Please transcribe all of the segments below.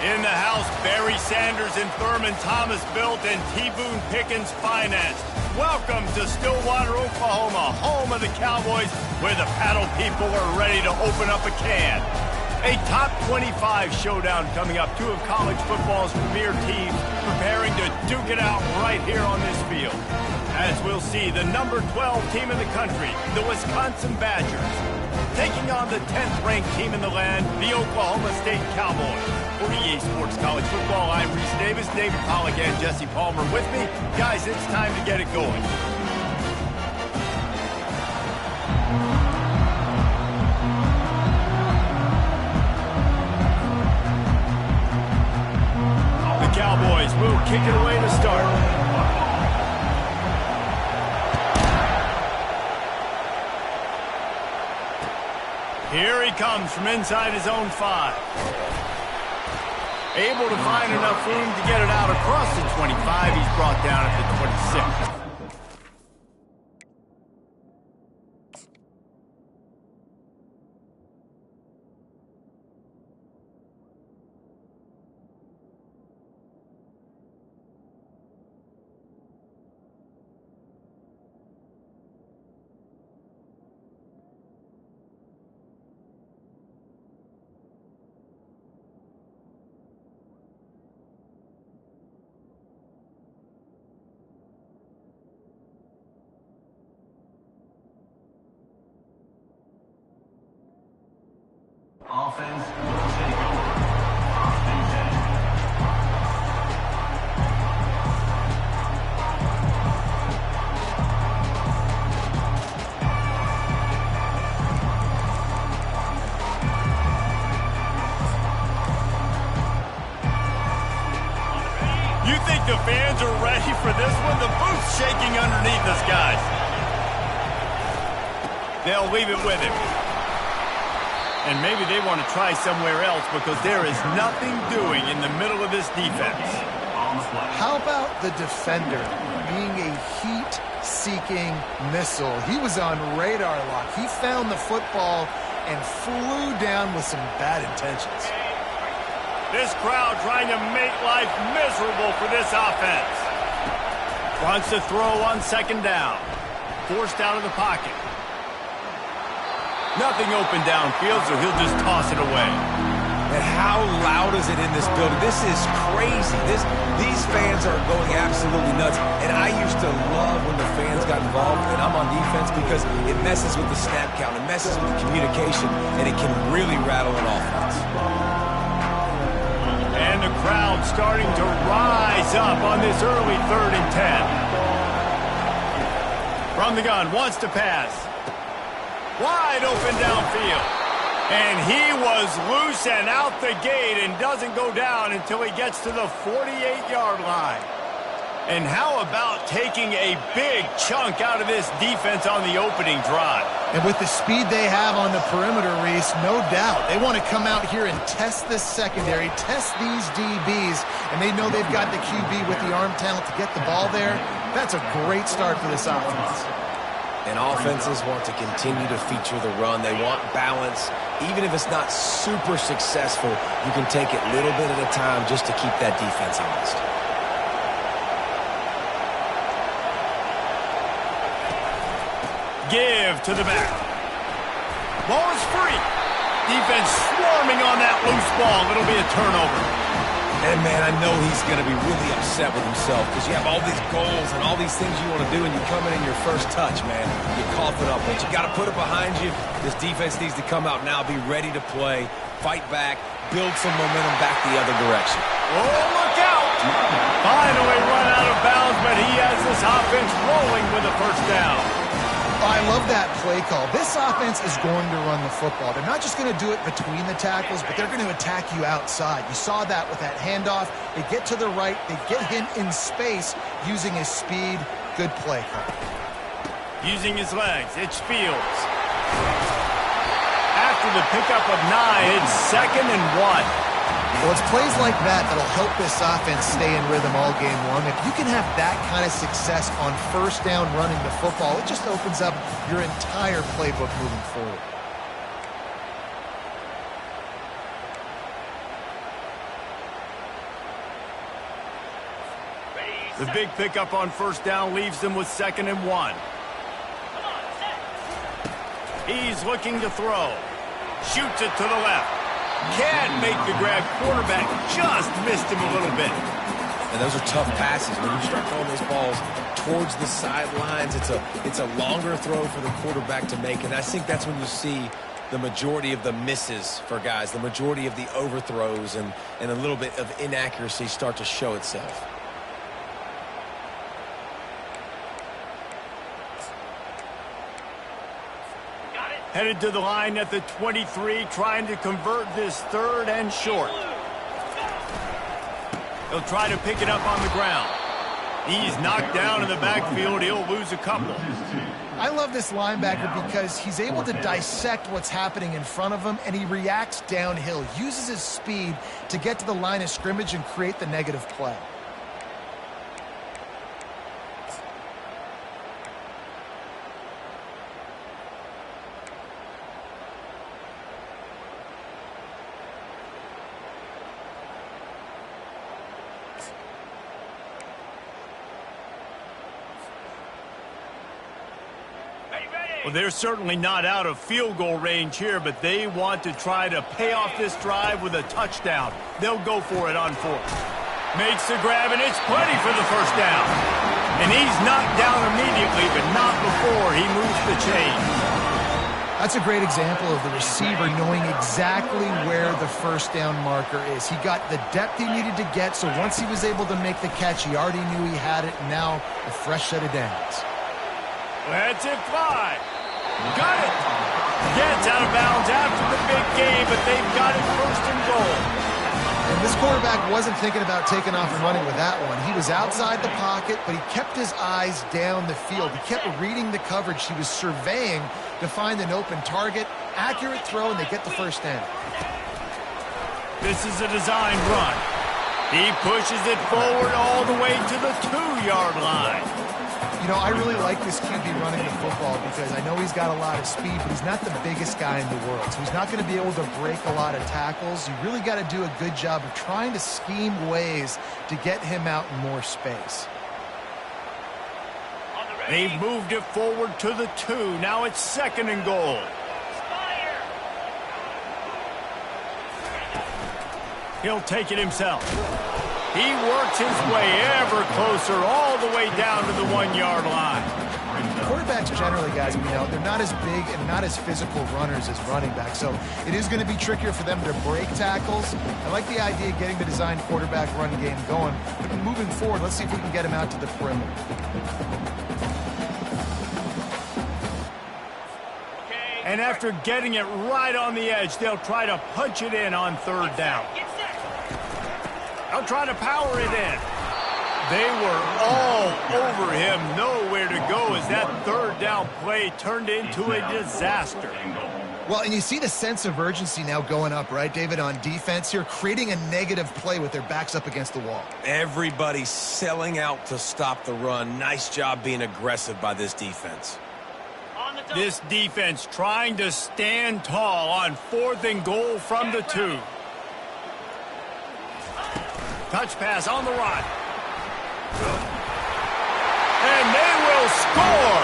In the house, Barry Sanders and Thurman Thomas built and T. Boone Pickens financed. Welcome to Stillwater, Oklahoma, home of the Cowboys, where the paddle people are ready to open up a can. A top 25 showdown coming up. Two of college football's premier teams preparing to duke it out right here on this field. As we'll see, the number 12 team in the country, the Wisconsin Badgers, taking on the 10th-ranked team in the land, the Oklahoma State Cowboys. For EA Sports College Football, I'm Reese Davis, David Pollack, and Jesse Palmer with me. Guys, it's time to get it going. The Cowboys will kick it away to start. Here he comes from inside his own 5. Able to find enough room to get it out across the 25. He's brought down at the 26. Offense will take over. First and 10. You think the fans are ready for this one? The booth's shaking underneath us, guys. They'll leave it with him. And maybe they want to try somewhere else because there is nothing doing in the middle of this defense. How about the defender being a heat-seeking missile? He was on radar lock. He found the football and flew down with some bad intentions. This crowd trying to make life miserable for this offense. Wants to throw on second down. Forced out of the pocket. Nothing open downfield, so he'll just toss it away. And how loud is it in this building? This is crazy. These fans are going absolutely nuts. And I used to love when the fans got involved, and I'm on defense, because it messes with the snap count, it messes with the communication, and it can really rattle an offense. And the crowd starting to rise up on this early 3rd and 10. From the gun, wants to pass. Wide open downfield. And he was loose and out the gate and doesn't go down until he gets to the 48-yard line. And how about taking a big chunk out of this defense on the opening drive? And with the speed they have on the perimeter, Reese, no doubt, they want to come out here and test this secondary, test these DBs, and they know they've got the QB with the arm talent to get the ball there. That's a great start for this offense. And offenses want to continue to feature the run. They want balance. Even if it's not super successful, you can take it little bit at a time just to keep that defense honest. Give to the back. Ball is free. Defense swarming on that loose ball. It'll be a turnover. And, man, I know he's going to be really upset with himself because you have all these goals and all these things you want to do, and you come in your first touch, man. You cough it up, but you got to put it behind you. This defense needs to come out now, be ready to play, fight back, build some momentum back the other direction. Oh, look out! Finally run out of bounds, but he has this offense rolling with a first down. I love that play call. This offense is going to run the football. They're not just going to do it between the tackles, but they're going to attack you outside. You saw that with that handoff. They get to the right. They get him in space using his speed. Good play call. Using his legs, it's Fields. After the pickup of 9, it's 2nd and 1. Well, it's plays like that that'll help this offense stay in rhythm all game long. If you can have that kind of success on first down running the football, it just opens up your entire playbook moving forward. The big pickup on first down leaves them with 2nd and 1. He's looking to throw. Shoots it to the left. Can't make the grab. Quarterback just missed him a little bit. And those are tough passes. When you start throwing those balls towards the sidelines, it's a longer throw for the quarterback to make. And I think that's when you see the majority of the misses for guys, the majority of the overthrows and a little bit of inaccuracy start to show itself. Headed to the line at the 23, trying to convert this 3rd and short. He'll try to pick it up on the ground. He's knocked down in the backfield. He'll lose a couple. I love this linebacker because he's able to dissect what's happening in front of him, and he reacts downhill, uses his speed to get to the line of scrimmage and create the negative play. Well, they're certainly not out of field goal range here, but they want to try to pay off this drive with a touchdown. They'll go for it on 4th. Makes the grab, and it's plenty for the first down. And he's knocked down immediately, but not before he moves the chain. That's a great example of the receiver knowing exactly where the first down marker is. He got the depth he needed to get, so once he was able to make the catch, he already knew he had it, and now a fresh set of downs. Lets it fly. Got it. Gets out of bounds after the big game, but they've got it 1st and goal. And this quarterback wasn't thinking about taking off and running with that one. He was outside the pocket, but he kept his eyes down the field. He kept reading the coverage. He was surveying to find an open target. Accurate throw, and they get the first down. This is a design run. He pushes it forward all the way to the 2-yard line. You know, I really like this QB running the football because I know he's got a lot of speed, but he's not the biggest guy in the world. So he's not going to be able to break a lot of tackles. You really got to do a good job of trying to scheme ways to get him out in more space. They've moved it forward to the 2. Now it's 2nd and goal. He'll take it himself. He works his way ever closer all the way down to the 1-yard line. Quarterbacks generally, guys, we know, they're not as big and not as physical runners as running backs, so it is going to be trickier for them to break tackles. I like the idea of getting the design quarterback run game going. But moving forward, let's see if we can get him out to the perimeter. And after getting it right on the edge, they'll try to punch it in on 3rd down. They'll try to power it in. They were all over him, nowhere to go as that 3rd down play turned into a disaster. Well, and you see the sense of urgency now going up, right, David, on defense here, creating a negative play with their backs up against the wall. Everybody's selling out to stop the run. Nice job being aggressive by this defense. This defense trying to stand tall on 4th and goal from the 2. Touch pass on the run. And they will score.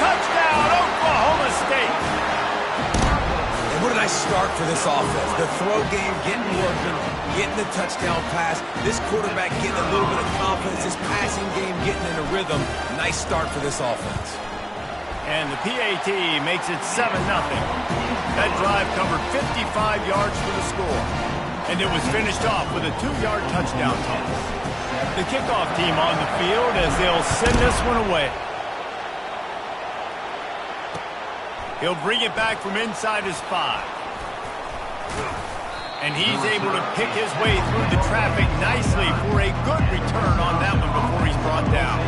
Touchdown, Oklahoma State. And what a nice start for this offense. The throw game getting working, getting the touchdown pass. This quarterback getting a little bit of confidence. This passing game getting in a rhythm. Nice start for this offense. And the PAT makes it 7-0. That drive covered 55 yards for the score. And it was finished off with a 2-yard touchdown toss. The kickoff team on the field as they'll send this one away. He'll bring it back from inside his 5. And he's able to pick his way through the traffic nicely for a good return on that one before he's brought down.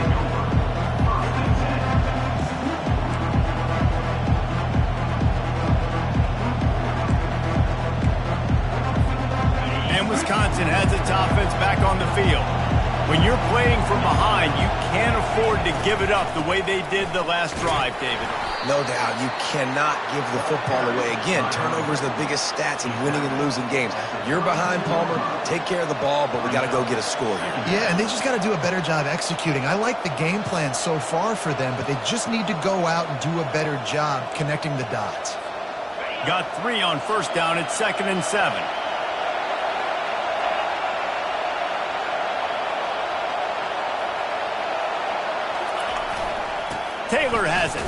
And Wisconsin has its offense back on the field. When you're playing from behind, you can't afford to give it up the way they did the last drive, David. No doubt, you cannot give the football away. Again, turnovers are the biggest stats in winning and losing games. You're behind, Palmer, take care of the ball, but we got to go get a score here. Yeah, and they just got to do a better job executing. I like the game plan so far for them, but they just need to go out and do a better job connecting the dots. Got 3 on first down at 2nd and 7. Taylor has it.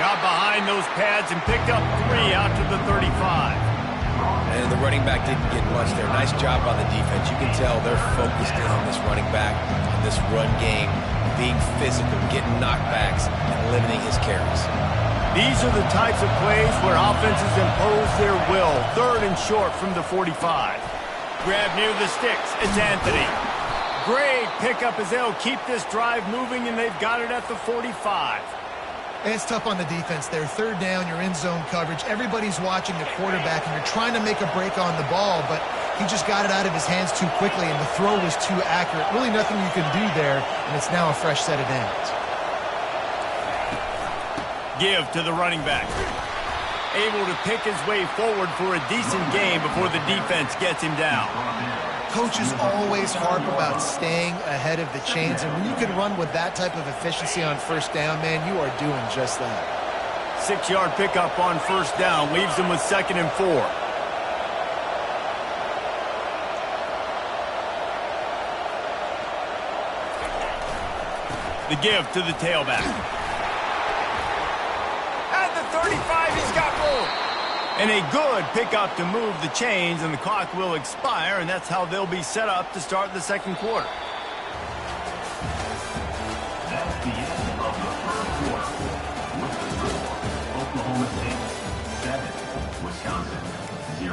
Got behind those pads and picked up 3 out to the 35. And the running back didn't get much there. Nice job by the defense. You can tell they're focused in on this running back, on this run game, being physical, getting knockbacks, and limiting his carries. These are the types of plays where offenses impose their will. 3rd and short from the 45. Grab near the sticks. It's Anthony. Great pickup as they'll keep this drive moving, and they've got it at the 45. And it's tough on the defense there. 3rd down, you're in zone coverage. Everybody's watching the quarterback, and you're trying to make a break on the ball, but he just got it out of his hands too quickly, and the throw was too accurate. Really nothing you can do there, and it's now a fresh set of downs. Give to the running back. Able to pick his way forward for a decent gain before the defense gets him down. Coaches always harp about staying ahead of the chains, and when you can run with that type of efficiency on first down, man, you are doing just that. 6-yard pickup on first down leaves them with 2nd and 4. The give to the tailback. At the 35, he's got room. And a good pickup to move the chains, and the clock will expire, and that's how they'll be set up to start the 2nd quarter. That's the end of the 3rd quarter. With the score, Oklahoma State 7, Wisconsin 0.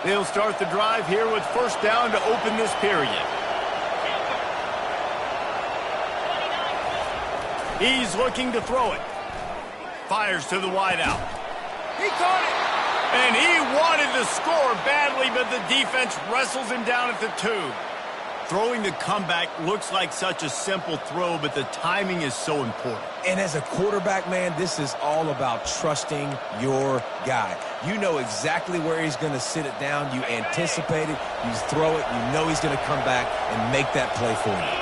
They'll start the drive here with first down to open this period. He's looking to throw it. Fires to the wideout. He caught it. And he wanted the score badly, but the defense wrestles him down at the 2. Throwing the comeback looks like such a simple throw, but the timing is so important. And as a quarterback, man, this is all about trusting your guy. You know exactly where he's going to sit it down. You anticipate it. You throw it. You know he's going to come back and make that play for you.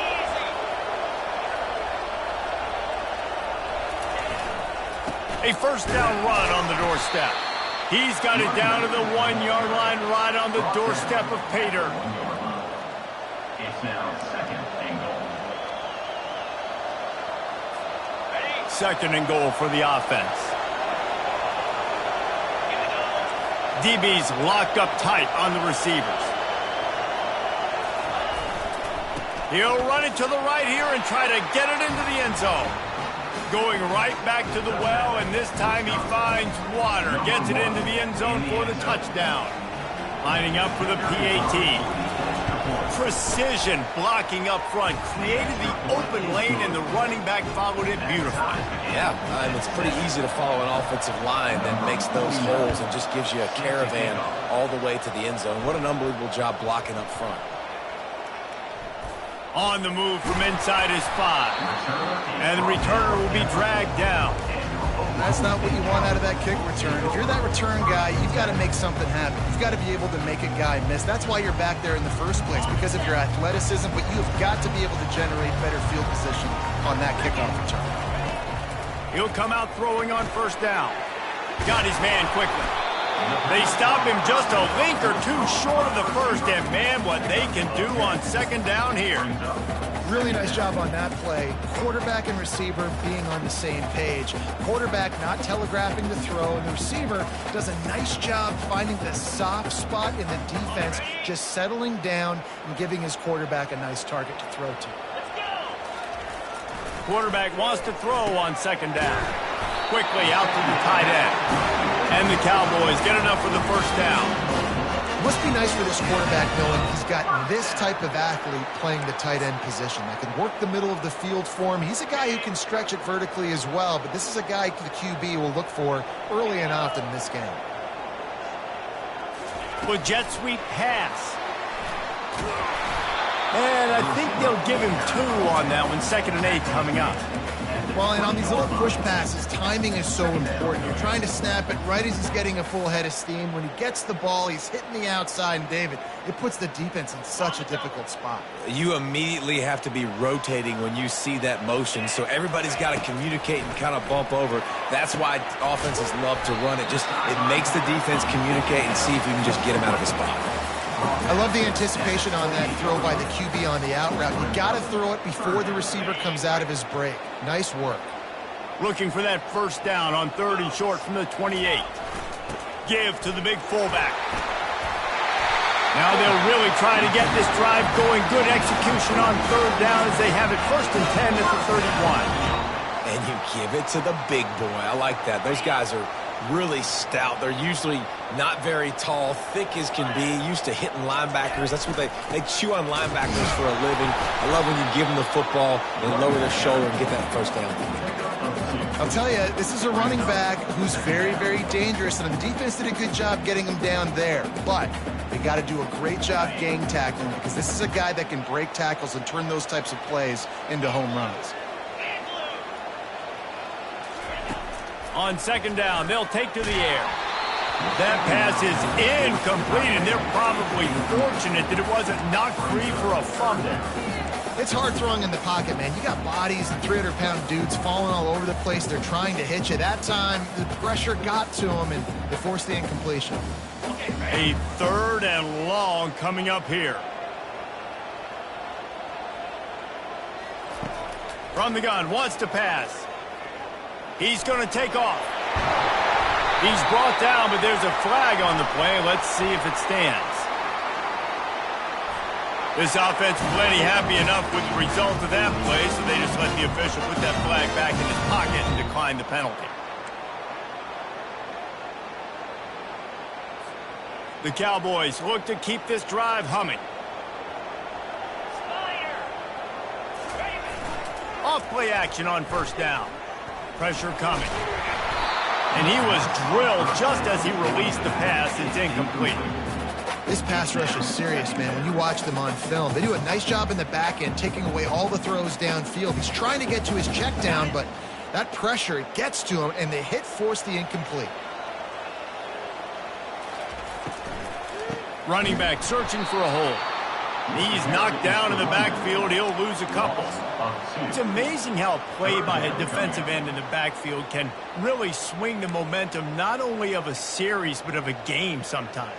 A first down run on the doorstep. He's got it down to the 1-yard line right on the doorstep of Pater. It's now 2nd and goal. 2nd and goal for the offense. DB's locked up tight on the receivers. He'll run it to the right here and try to get it into the end zone. Going right back to the well, and this time he finds water. Gets it into the end zone for the touchdown. Lining up for the PAT. Precision blocking up front. Created the open lane, and the running back followed it beautifully. Yeah, it's pretty easy to follow an offensive line that makes those holes and just gives you a caravan all the way to the end zone. What an unbelievable job blocking up front. On the move from inside his 5. And the returner will be dragged down. That's not what you want out of that kick return. If you're that return guy, you've got to make something happen. You've got to be able to make a guy miss. That's why you're back there in the first place, because of your athleticism, but you've got to be able to generate better field position on that kickoff return. He'll come out throwing on first down. Got his man quickly. They stop him just a link or two short of the first, and man, what they can do on 2nd down here. Really nice job on that play. Quarterback and receiver being on the same page. Quarterback not telegraphing the throw, and the receiver does a nice job finding the soft spot in the defense, just settling down and giving his quarterback a nice target to throw to. Quarterback wants to throw on 2nd down. Quickly out to the tight end. And the Cowboys get enough for the first down. Must be nice for this quarterback knowing he's got this type of athlete playing the tight end position that can work the middle of the field for him. He's a guy who can stretch it vertically as well, but this is a guy the QB will look for early and often in this game. With jet sweep pass. And I think they'll give him 2 on that one. 2nd and 8 coming up. Well, and on these little push passes, timing is so important. You're trying to snap it right as he's getting a full head of steam. When he gets the ball, he's hitting the outside. And, David, it puts the defense in such a difficult spot. You immediately have to be rotating when you see that motion, so everybody's got to communicate and kind of bump over. That's why offenses love to run it. It makes the defense communicate and see if you can just get him out of a spot. I love the anticipation on that throw by the QB on the out route. You got to throw it before the receiver comes out of his break. Nice work. Looking for that first down on 3rd and short from the 28. Give to the big fullback. Now they'll really try to get this drive going. Good execution on 3rd down as they have it 1st and 10 at the 31. And you give it to the big boy. I like that. Those guys are really stout. They're usually not very tall, thick as can be, used to hitting linebackers. That's what they chew on linebackers for a living. I love when you give them the football and lower their shoulder and get that first down. I'll tell you, this is a running back who's very, very dangerous, and the defense did a good job getting him down there. But they got to do a great job gang tackling because this is a guy that can break tackles and turn those types of plays into home runs. On 2nd down, they'll take to the air. That pass is incomplete, and they're probably fortunate that it wasn't knocked free for a fumble. It's hard throwing in the pocket, man. You got bodies and 300-pound dudes falling all over the place. They're trying to hit you. That time, the pressure got to them, and they forced the incompletion. A 3rd and long coming up here. From the gun, wants to pass. He's going to take off. He's brought down, but there's a flag on the play. Let's see if it stands. This offense plenty happy enough with the result of that play, so they just let the official put that flag back in his pocket and decline the penalty. The Cowboys look to keep this drive humming. Off play action on 1st down. Pressure coming. And he was drilled just as he released the pass. It's incomplete. This pass rush is serious, man. When you watch them on film, they do a nice job in the back end, taking away all the throws downfield. He's trying to get to his check down, but that pressure gets to him, and the hit forced the incomplete. Running back searching for a hole. He's knocked down in the backfield. He'll lose a couple. It's amazing how a play by a defensive end in the backfield can really swing the momentum not only of a series but of a game sometimes.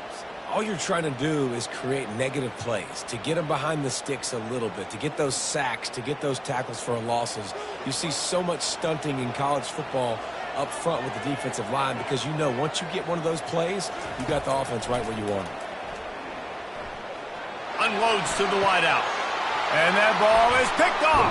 All you're trying to do is create negative plays, to get them behind the sticks a little bit, to get those sacks, to get those tackles for losses. You see so much stunting in college football up front with the defensive line because you know once you get one of those plays, you got the offense right where you want it. Unloads to the wideout. And that ball is picked off.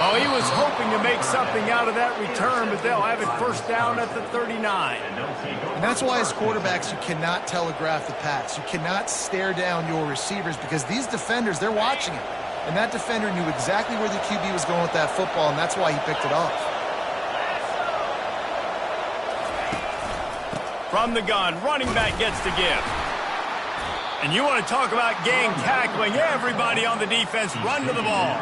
Oh, he was hoping to make something out of that return, but they'll have it 1st down at the 39. And that's why as quarterbacks, you cannot telegraph the pass. You cannot stare down your receivers because these defenders, they're watching it. And that defender knew exactly where the QB was going with that football, and that's why he picked it off. From the gun, running back gets to give. And you want to talk about gang tackling. Everybody on the defense run to the ball.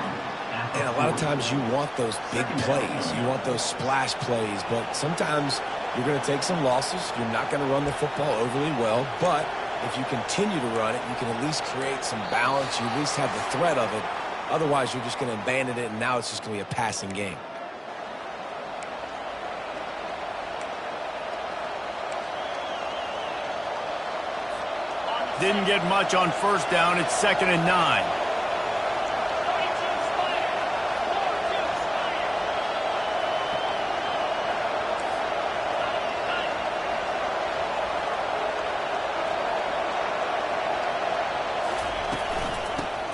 And a lot of times you want those big plays. You want those splash plays. But sometimes you're going to take some losses. You're not going to run the football overly well. But if you continue to run it, you can at least create some balance. You at least have the threat of it. Otherwise, you're just going to abandon it, and now it's just going to be a passing game. Didn't get much on 1st down. It's 2nd and 9.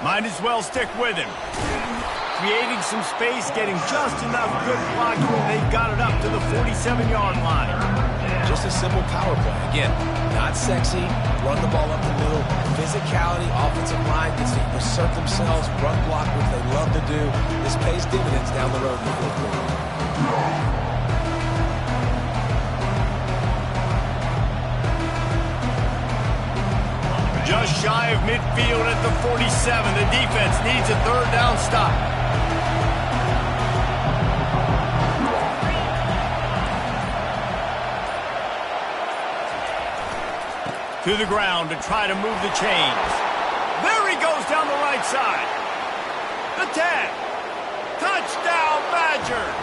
Might as well stick with him. Creating some space, getting just enough good blocking, and they've got it up to the 47-yard line. just a simple power play. Again, not sexy, run the ball up the middle, physicality, offensive line gets to assert themselves, run block, which they love to do. This pays dividends down the road in the fourth quarter. Just shy of midfield at the 47. The defense needs a third down stop. To the ground to try to move the chains. There he goes down the right side. The tag. Touchdown, Badgers.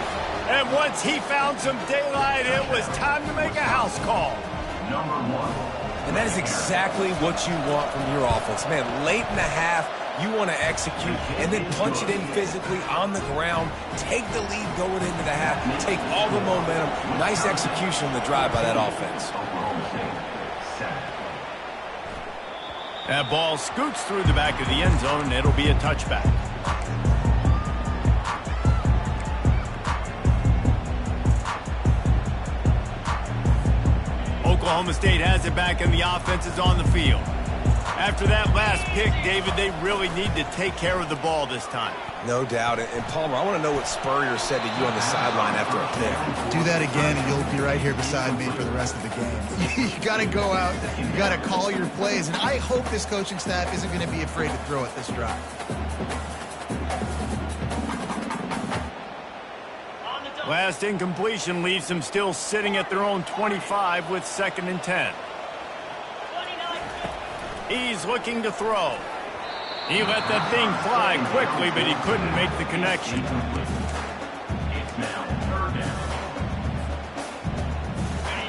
And once he found some daylight, it was time to make a house call. Number 1. And that is exactly what you want from your offense. Man, late in the half, you want to execute and then punch it in physically on the ground, take the lead going into the half, take all the momentum. Nice execution on the drive by that offense. That ball scoots through the back of the end zone, and it'll be a touchback. Oklahoma State has it back, and the offense is on the field. After that last pick, David, they really need to take care of the ball this time. No doubt. And Palmer, I want to know what Spurrier said to you on the sideline after a pick. Do that again, and you'll be right here beside me for the rest of the game. You got to go out. You got to call your plays. And I hope this coaching staff isn't going to be afraid to throw it this drive. Last incompletion leaves them still sitting at their own 25 with 2nd and 10. He's looking to throw. He let that thing fly quickly, but he couldn't make the connection.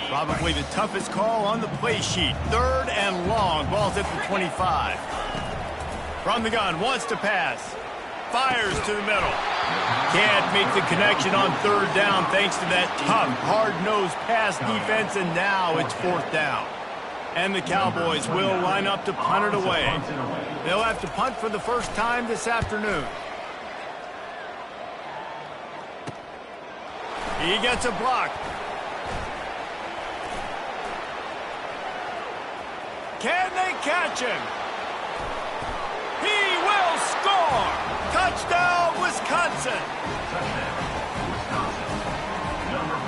Probably the toughest call on the play sheet. 3rd and long. Ball's at the 25. From the gun, wants to pass. Fires to the middle. Can't make the connection on 3rd down thanks to that tough, hard-nosed pass defense, and now it's 4th down. And the Cowboys will line up to punt it away. They'll have to punt for the first time this afternoon. He gets a block. Can they catch him? He will score! Touchdown, Wisconsin!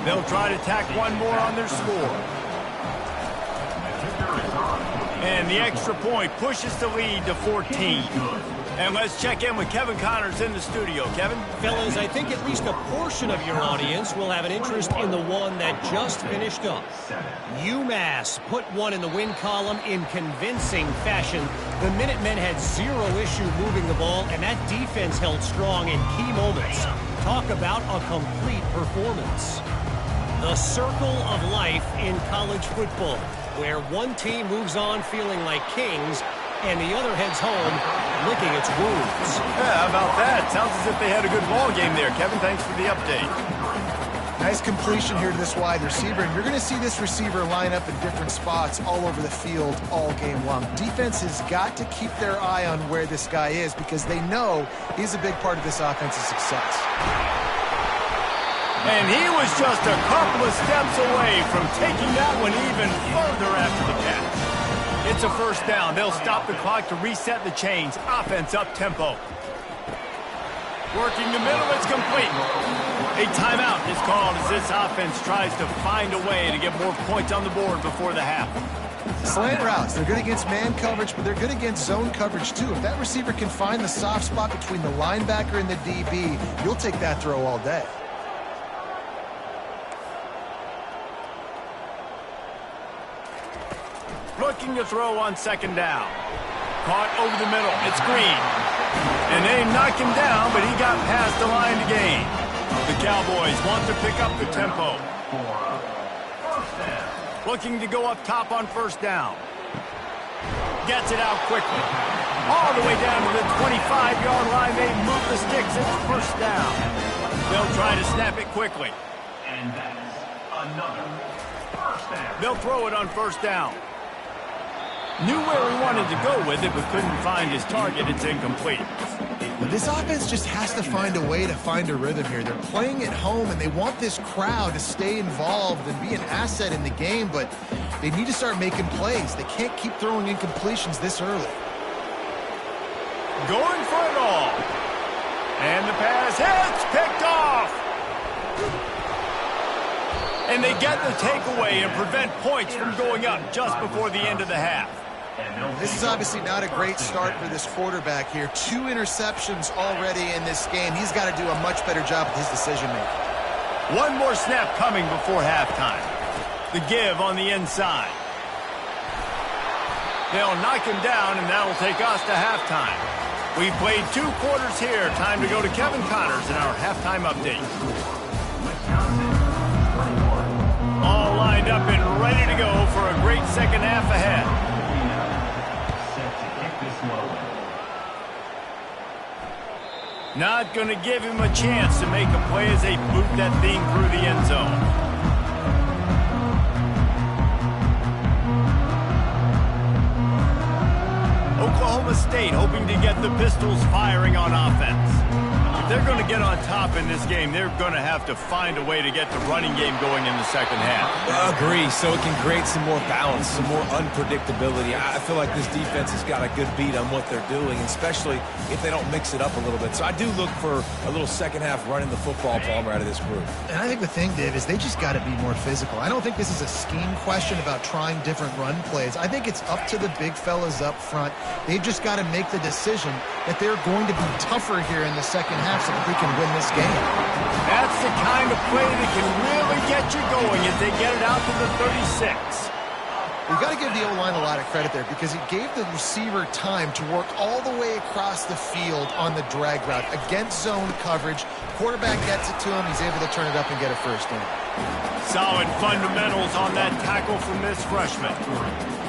They'll try to tack one more on their score. And the extra point pushes the lead to 14. And let's check in with Kevin Connors in the studio. Kevin? Fellas, I think at least a portion of your audience will have an interest in the one that just finished up. UMass put one in the win column in convincing fashion. The Minutemen had zero issue moving the ball, and that defense held strong in key moments. Talk about a complete performance. The circle of life in college football, where one team moves on feeling like kings, and the other heads home licking its wounds. Yeah, how about that? Sounds as if they had a good ball game there. Kevin, thanks for the update. Nice completion here to this wide receiver, and you're going to see this receiver line up in different spots all over the field all game long. Defense has got to keep their eye on where this guy is because they know he's a big part of this offense's success. And he was just a couple of steps away from taking that one even further after the catch. It's a 1st down. They'll stop the clock to reset the chains. Offense up tempo. Working the middle, it's complete. A timeout is called as this offense tries to find a way to get more points on the board before the half. Slant routes, they're good against man coverage, but they're good against zone coverage too. If that receiver can find the soft spot between the linebacker and the DB, you'll take that throw all day. Looking to throw on 2nd down. Caught over the middle. It's Green. And they knock him down, but he got past the line to gain. The Cowboys want to pick up the tempo. Looking to go up top on 1st down. Gets it out quickly. All the way down to the 25-yard line. They move the sticks. It's 1st down. They'll try to snap it quickly. And that's another 1st down. They'll throw it on 1st down. Knew where he wanted to go with it, but couldn't find his target. It's incomplete. But this offense just has to find a way to find a rhythm here. They're playing at home, and they want this crowd to stay involved and be an asset in the game, but they need to start making plays. They can't keep throwing incompletions this early. Going for it all. And the pass hits, picked off. And they get the takeaway and prevent points from going up just before the end of the half. This is obviously not a great start for this quarterback here. 2 interceptions already in this game. He's got to do a much better job with his decision-making. One more snap coming before halftime. The give on the inside. They'll knock him down, and that'll take us to halftime. We've played 2 quarters here. Time to go to Kevin Connors in our halftime update. All lined up and ready to go for a great second half ahead. Not going to give him a chance to make a play as they boot that thing through the end zone. Oklahoma State hoping to get the Pistols firing on offense. If they're going to get on top in this game, they're going to have to find a way to get the running game going in the second half. Agree, so it can create some more balance, some more unpredictability. I feel like this defense has got a good beat on what they're doing, especially if they don't mix it up a little bit. So I do look for a little second half running the football, Palmer, out of this group. And I think the thing, Dave, is they just got to be more physical. I don't think this is a scheme question about trying different run plays. I think it's up to the big fellas up front. They've just got to make the decision that they're going to be tougher here in the second half so that they can win this game. That's the kind of play that can really get you going as they get it out to the 36. You've got to give the O-line a lot of credit there because it gave the receiver time to work all the way across the field on the drag route against zone coverage. Quarterback gets it to him. He's able to turn it up and get a first down. Solid fundamentals on that tackle from this freshman.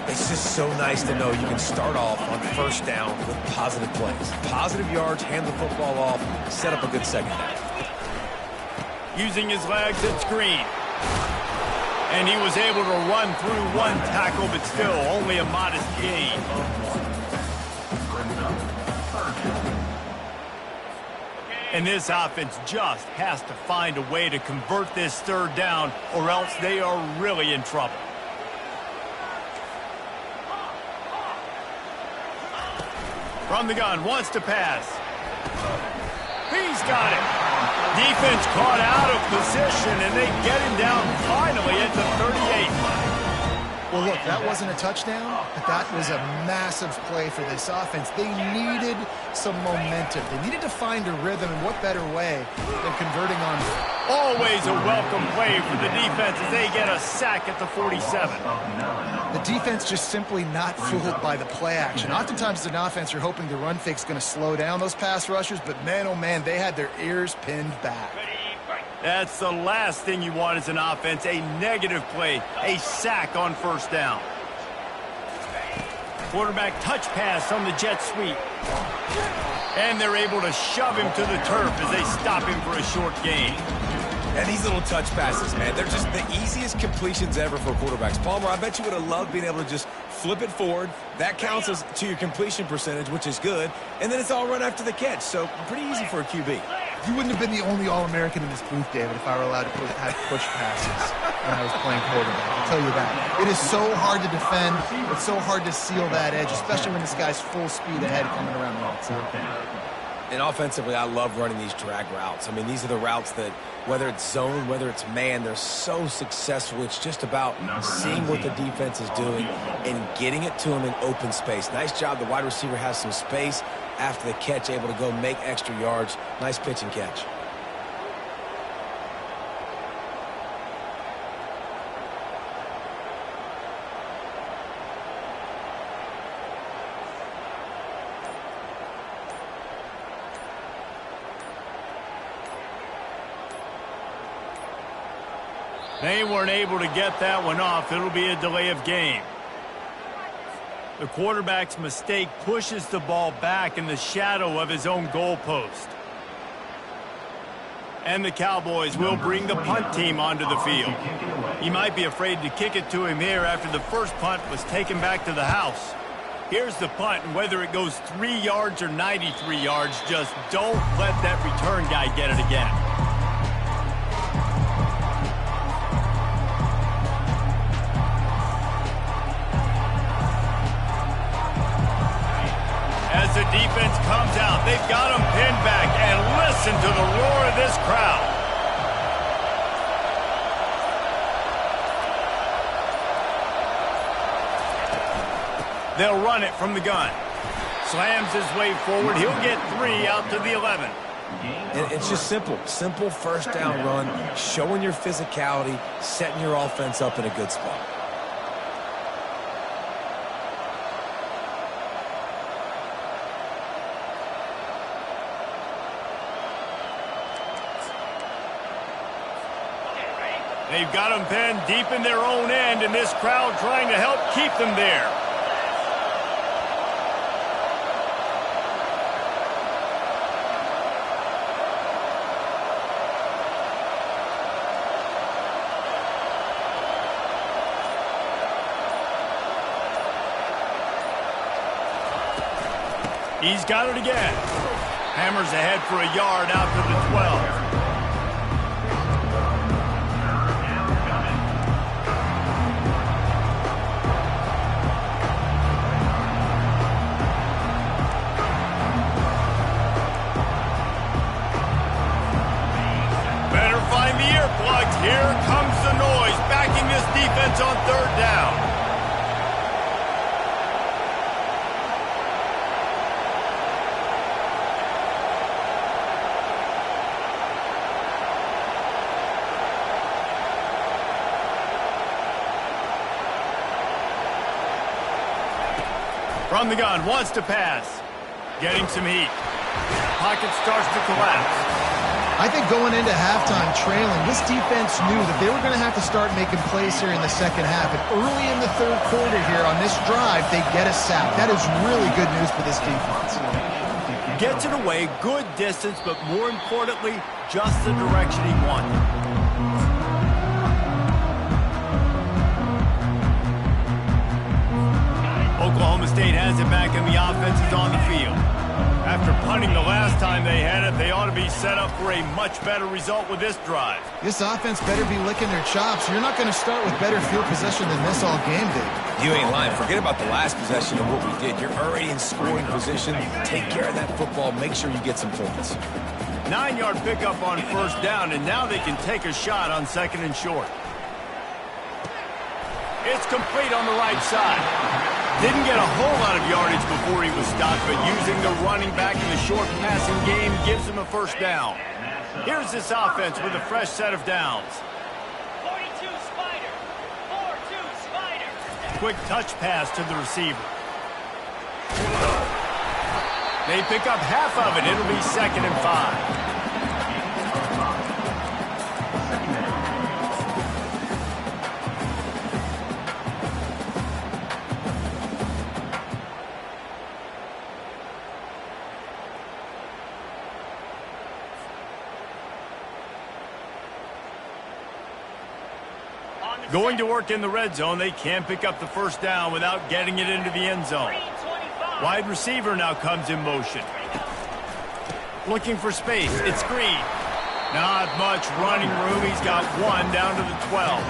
It's just so nice to know you can start off on first down with positive plays. Positive yards, hand the football off, set up a good second half. Using his legs at screen. And he was able to run through 1 tackle, but still only a modest gain. And this offense just has to find a way to convert this third down, or else they are really in trouble. From the gun, wants to pass. He's got it. Defense caught out of position, and they get him down finally at the 38. Well, look, that wasn't a touchdown, but that was a massive play for this offense. They needed some momentum. They needed to find a rhythm, and what better way than converting on. Always a welcome play for the defense as they get a sack at the 47. The defense just simply not fooled by the play action. Oftentimes as an offense, you're hoping the run fake's going to slow down those pass rushers, but man, oh man, they had their ears pinned back. That's the last thing you want as an offense, a negative play, a sack on first down. Quarterback touch pass on the jet sweep. And they're able to shove him to the turf as they stop him for a short gain. And these little touch passes, man, they're just the easiest completions ever for quarterbacks. Palmer, I bet you would have loved being able to just flip it forward. That counts as to your completion percentage, which is good. And then it's all run after the catch, so pretty easy for a QB. You wouldn't have been the only All-American in this booth, David, if I were allowed to have push passes when I was playing quarterback. I'll tell you that. It is so hard to defend. It's so hard to seal that edge, especially when this guy's full speed ahead coming around the outside. And offensively, I love running these drag routes. I mean, these are the routes that, whether it's zone, whether it's man, they're so successful. It's just about seeing what the defense is doing and getting it to them in open space. Nice job. The wide receiver has some space after the catch, able to go make extra yards. Nice pitch and catch. They weren't able to get that one off. It'll be a delay of game. The quarterback's mistake pushes the ball back in the shadow of his own goalpost. And the Cowboys will bring the punt team onto the field. He might be afraid to kick it to him here after the first punt was taken back to the house. Here's the punt, and whether it goes 3 yards or 93 yards, just don't let that return guy get it again. As the defense comes out, they've got them pinned back, and listen to the roar of this crowd. They'll run it from the gun. Slams his way forward. He'll get 3 out to the 11. And it's just simple. Simple first down run, showing your physicality, setting your offense up in a good spot. They've got them pinned deep in their own end, and this crowd trying to help keep them there. He's got it again. Hammers ahead for a yard out to the 12. Better find the earplugs. Here comes the noise, backing this defense on 3rd down. From the gun, wants to pass. Getting some heat. Pocket starts to collapse. I think going into halftime trailing, this defense knew that they were going to have to start making plays here in the second half. And early in the 3rd quarter here on this drive, they get a sack. That is really good news for this defense. Gets it away, good distance, but more importantly, just the direction he wanted. Oklahoma State has it back, and the offense is on the field. After punting the last time they had it, they ought to be set up for a much better result with this drive. This offense better be licking their chops. You're not going to start with better field possession than this all game, Dave. You ain't lying. Forget about the last possession and what we did. You're already in scoring position. Take care of that football. Make sure you get some points. 9-yard pickup on 1st down, and now they can take a shot on 2nd and short. It's complete on the right side. Didn't get a whole lot of yardage before he was stopped, but using the running back in the short passing game gives him a 1st down. Here's this offense with a fresh set of downs. 42 Spider. 4-2 Spider. Quick touch pass to the receiver. They pick up half of it. It'll be 2nd and 5. Going to work in the red zone. They can't pick up the 1st down without getting it into the end zone. Wide receiver now comes in motion. Looking for space. It's Green. Not much running room. He's got 1 down to the 12.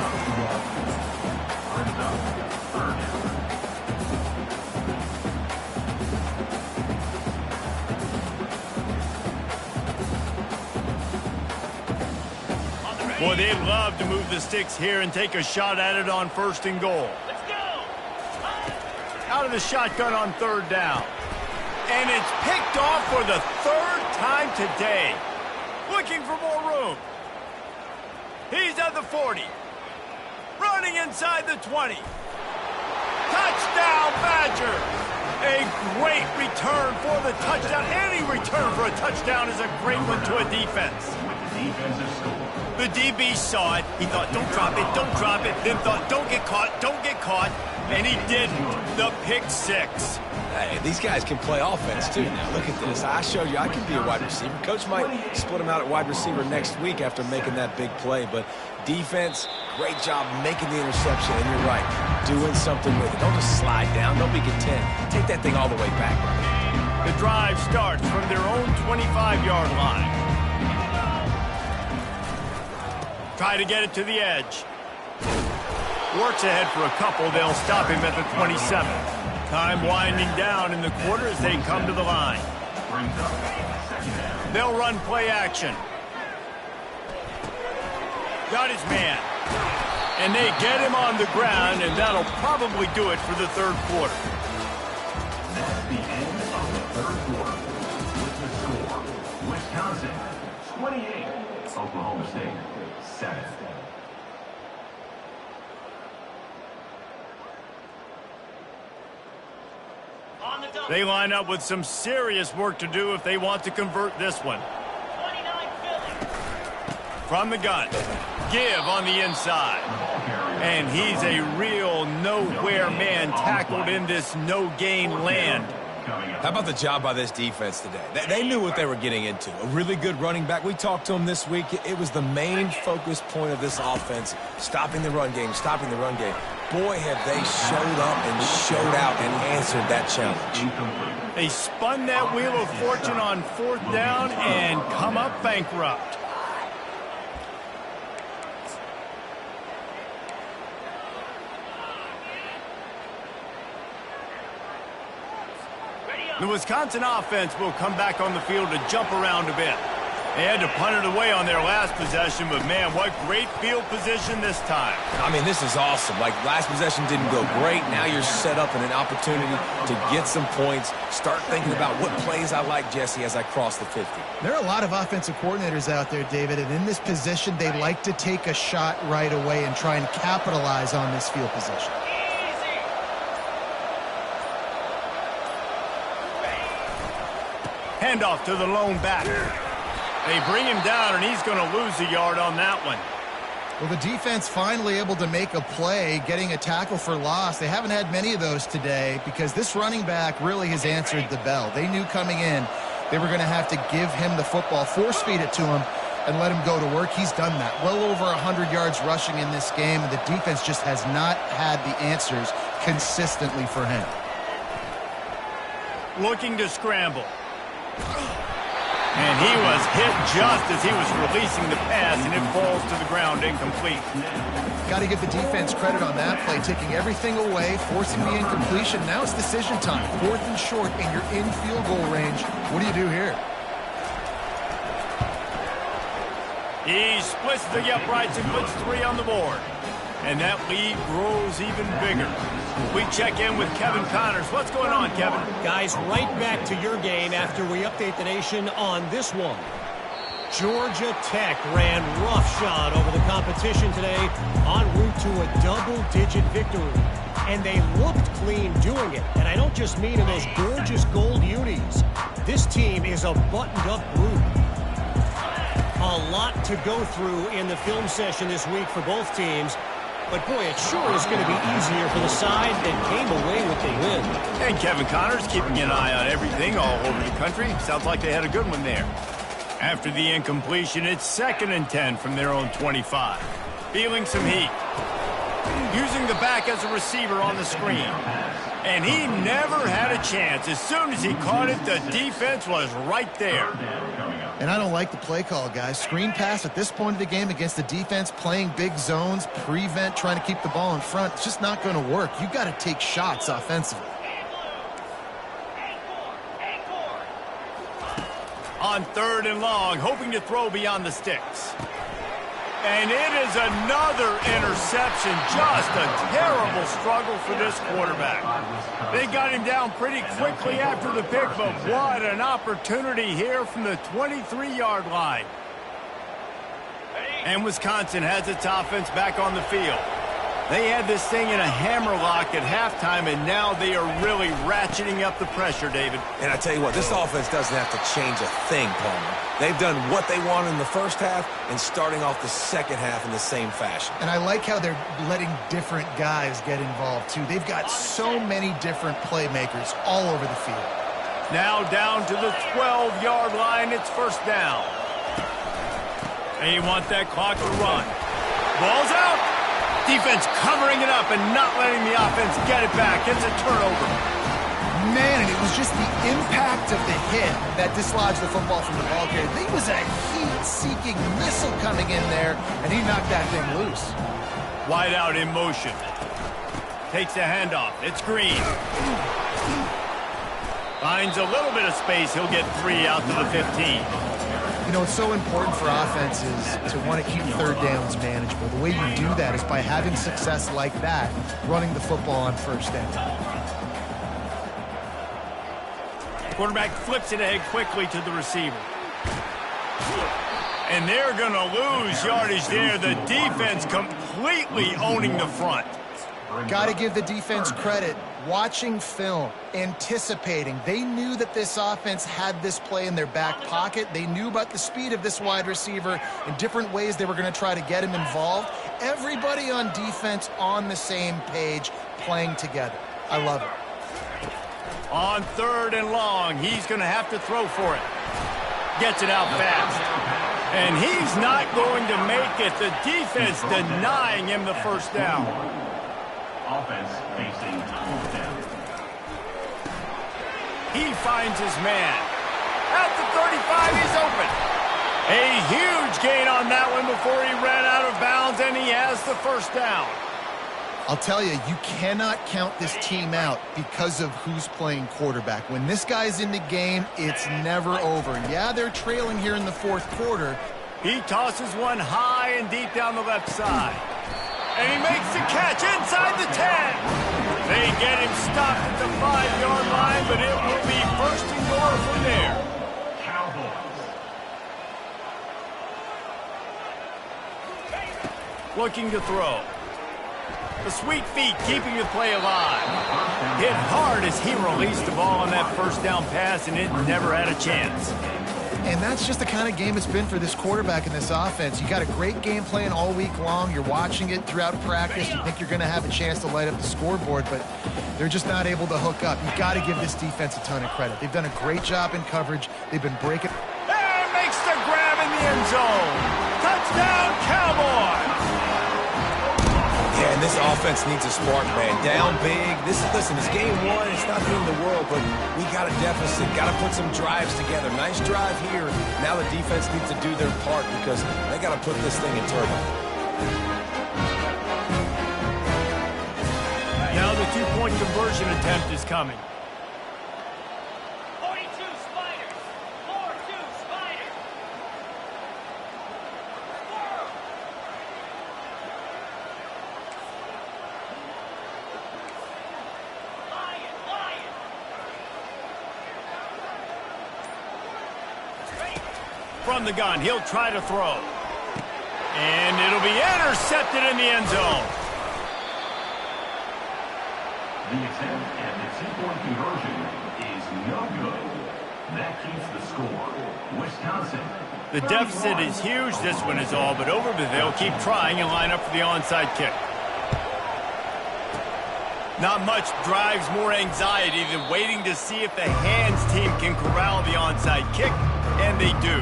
Boy, they'd love to move the sticks here and take a shot at it on 1st and goal. Let's go. Out of the shotgun on 3rd down. And it's picked off for the 3rd time today. Looking for more room. He's at the 40. Running inside the 20. Touchdown, Badger! A great return for the touchdown. Any return for a touchdown is a great one to a defense. The DB saw it. He thought, don't drop it, don't drop it. Then thought, don't get caught, don't get caught. And he didn't. The pick 6. Hey, these guys can play offense, too. Now, look at this. I showed you I can be a wide receiver. Coach might split him out at wide receiver next week after making that big play. But defense, great job making the interception, and you're right, doing something with it. Don't just slide down. Don't be content. Take that thing all the way back. The drive starts from their own 25-yard line. Try to get it to the edge. Works ahead for a couple. They'll stop him at the 27. Time winding down in the quarter as they come to the line. They'll run play action. Got his man. And they get him on the ground, and that'll probably do it for the third quarter. That's the end of the third quarter. With the score, Wisconsin 28, Oklahoma State 7. They line up with some serious work to do if they want to convert this one. 29 Philly. From the gun. Give on the inside. And he's a real nowhere man tackled in this no-gain land. How about the job by this defense today? They knew what they were getting into. A really good running back. We talked to him this week. It was the main focus point of this offense, stopping the run game, stopping the run game. Boy, have they showed up and showed out and answered that challenge. They spun that wheel of fortune on fourth down and come up bankrupt. The Wisconsin offense will come back on the field to jump around a bit. They had to punt it away on their last possession, but man, what great field position this time. I mean, this is awesome. Like, last possession didn't go great. Now you're set up in an opportunity to get some points. Start thinking about what plays I like, Jesse, as I cross the 50. There are a lot of offensive coordinators out there, David, and in this position, they like to take a shot right away and try and capitalize on this field position. Handoff to the lone back. They bring him down, and he's going to lose a yard on that one. Well, the defense finally able to make a play, getting a tackle for loss. They haven't had many of those today because this running back really has answered the bell. They knew coming in they were going to have to give him the football, force-feed it to him, and let him go to work. He's done that. Well over 100 yards rushing in this game, and the defense just has not had the answers consistently for him. Looking to scramble. And he was hit just as he was releasing the pass, and it falls to the ground incomplete. Got to give the defense credit on that play, taking everything away, forcing the incompletion. Now it's decision time. 4th and short, and you're in field goal range. What do you do here? He splits the uprights and puts 3 on the board. And that lead grows even bigger. We check in with Kevin Connors. What's going on, Kevin? Guys, right back to your game after we update the nation on this one. Georgia Tech ran roughshod over the competition today en route to a double-digit victory. And they looked clean doing it. And I don't just mean in those gorgeous gold unis. This team is a buttoned-up group. A lot to go through in the film session this week for both teams. But, boy, it sure is going to be easier for the side that came away with the win. And Kevin Connors keeping an eye on everything all over the country. Sounds like they had a good one there. After the incompletion, it's 2nd and 10 from their own 25. Feeling some heat. Using the back as a receiver on the screen. And he never had a chance. As soon as he caught it, the defense was right there. And I don't like the play call, guys. Screen pass at this point of the game against the defense, playing big zones, prevent, trying to keep the ball in front. It's just not going to work. You got to take shots offensively. On 3rd and long, hoping to throw beyond the sticks. And it is another interception. Just a terrible struggle for this quarterback. They got him down pretty quickly after the pick, but what an opportunity here from the 23-yard line. And Wisconsin has its offense back on the field. They had this thing in a hammerlock at halftime, and now they are really ratcheting up the pressure, David. And I tell you what, this offense doesn't have to change a thing, Palmer. They've done what they wanted in the first half and starting off the second half in the same fashion. And I like how they're letting different guys get involved, too. They've got so many different playmakers all over the field. Now down to the 12-yard line. It's 1st down. They want that clock to run. Ball's out. Defense covering it up and not letting the offense get it back. It's a turnover. Man, and it was just the impact of the hit that dislodged the football from the ball carrier. There was a heat-seeking missile coming in there, and he knocked that thing loose. Wide out in motion. Takes a handoff. It's Green. Finds a little bit of space. He'll get 3 out to the 15. You know, it's so important for offenses to want to keep third downs manageable. The way you do that is by having success like that, running the football on first down. Quarterback flips it ahead quickly to the receiver. And they're going to lose yardage there. The defense completely owning the front. Got to give the defense credit. Watching film, anticipating. They knew that this offense had this play in their back pocket. They knew about the speed of this wide receiver in different ways they were going to try to get him involved. Everybody on defense on the same page, playing together. I love it. On 3rd and long, he's going to have to throw for it. Gets it out fast. And he's not going to make it. The defense denying him the first down. Offense facing fourth down. He finds his man. At the 35, he's open. A huge gain on that one before he ran out of bounds, and he has the first down. I'll tell you, you cannot count this team out because of who's playing quarterback. When this guy's in the game, it's never over. Yeah, they're trailing here in the 4th quarter. He tosses one high and deep down the left side. And he makes the catch inside the 10. They get him stopped at the 5-yard line, but it will be 1st and goal from there. Cowboys. Looking to throw. The sweet feet keeping the play alive. Hit hard as he released the ball on that first down pass, and it never had a chance. And that's just the kind of game it's been for this quarterback in this offense. You got a great game plan all week long. You're watching it throughout practice. You think you're going to have a chance to light up the scoreboard, but they're just not able to hook up. You've got to give this defense a ton of credit. They've done a great job in coverage. They've been breaking. And makes the grab in the end zone. Touchdown, Cowboys! Yeah, and this offense needs a spark, man. Down big. Listen, it's game 1. It's not the end of the world, but we got a deficit. Got to put some drives together. Nice drive here. Now the defense needs to do their part because they got to put this thing in turbo. Now the 2-point conversion attempt is coming. 42 Spiders. 4-2 Spiders. Lion. From the gun, he'll try to throw. And it'll be intercepted in the end zone. The attempt at the 2-point conversion is no good. That keeps the score. Wisconsin. The deficit is huge. This one is all but over, but they'll keep trying and line up for the onside kick. Not much drives more anxiety than waiting to see if the hands team can corral the onside kick, and they do.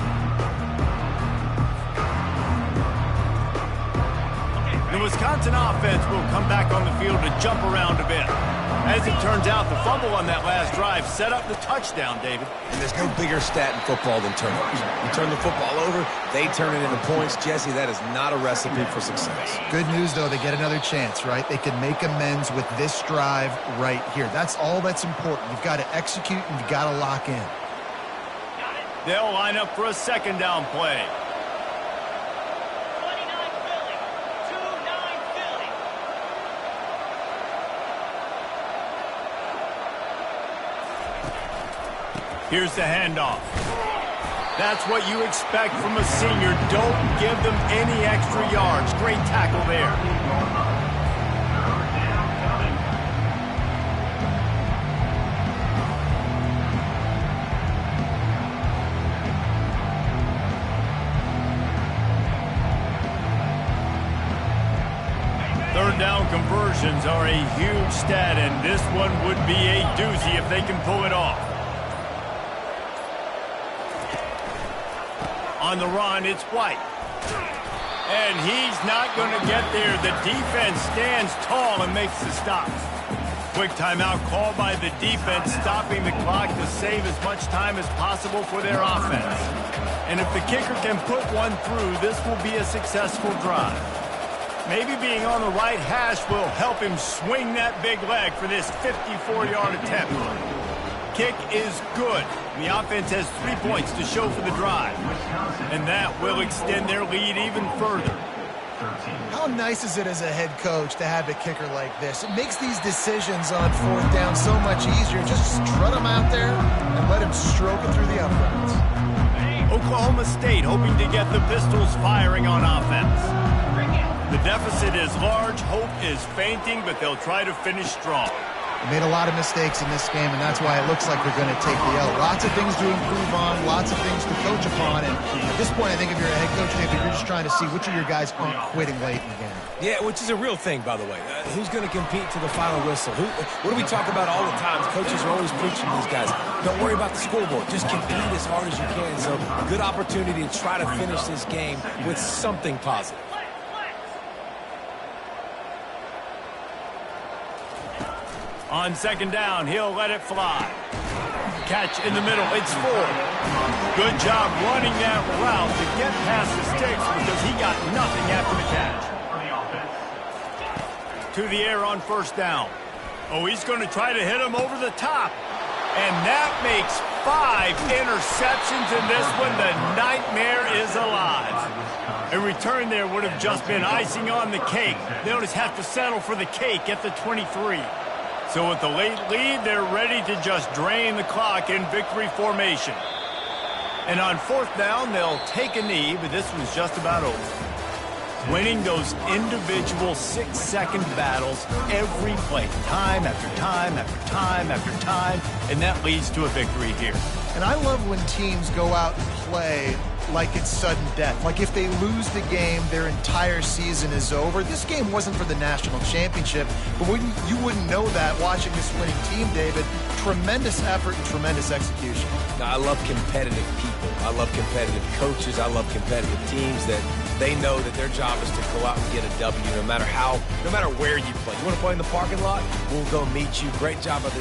The Wisconsin offense will come back on the field to jump around a bit. As it turns out, the fumble on that last drive set up the touchdown, David. And there's no bigger stat in football than turnovers. You turn the football over, they turn it into points. Jesse, that is not a recipe for success. Good news, though, they get another chance, right? They can make amends with this drive right here. That's all that's important. You've got to execute and you've got to lock in. They'll line up for a 2nd down play. 29 Philly. 2-9 Philly. Here's the handoff. That's what you expect from a senior. Don't give them any extra yards. Great tackle there. Third down conversions are a huge stat, and this one would be a doozy if they can pull it off. On the run, it's White. And he's not going to get there. The defense stands tall and makes the stops. Quick timeout called by the defense, stopping the clock to save as much time as possible for their offense. And if the kicker can put one through, this will be a successful drive. Maybe being on the right hash will help him swing that big leg for this 54-yard attempt. Kick is good. The offense has 3 points to show for the drive. And that will extend their lead even further. How nice is it as a head coach to have a kicker like this? It makes these decisions on fourth down so much easier. Just strut him out there and let him stroke it through the uprights. Oklahoma State hoping to get the Pistols firing on offense. The deficit is large, hope is fainting, but they'll try to finish strong. They made a lot of mistakes in this game, and that's why it looks like they're going to take the L. Lots of things to improve on, lots of things to coach upon, and at this point, I think if you're a head coach, David, you're just trying to see which of your guys aren't quitting late in the game. Yeah, which is a real thing, by the way. Who's going to compete to the final whistle? What do we talk about all the time? Coaches are always preaching to these guys. Don't worry about the scoreboard. Just compete as hard as you can. So, good opportunity to try to finish this game with something positive. On second down, he'll let it fly. Catch in the middle, it's 4. Good job running that route to get past the sticks because he got nothing after the catch. To the air on first down. Oh, he's going to try to hit him over the top. And that makes 5 interceptions in this one. The nightmare is alive. A return there would have just been icing on the cake. They'll just have to settle for the cake at the 23. So with the late lead, they're ready to just drain the clock in victory formation. And on fourth down, they'll take a knee, but this one's just about over. Winning those individual 6-second battles every play, time after time after time after time, and that leads to a victory here. And I love when teams go out and play like it's sudden death. Like if they lose the game, their entire season is over. This game wasn't for the national championship, but you wouldn't know that watching this winning team, David. Tremendous effort and tremendous execution. Now, I love competitive people. I love competitive coaches. I love competitive teams that they know that their job is to go out and get a W no matter where you play. You want to play in the parking lot? We'll go meet you. Great job by the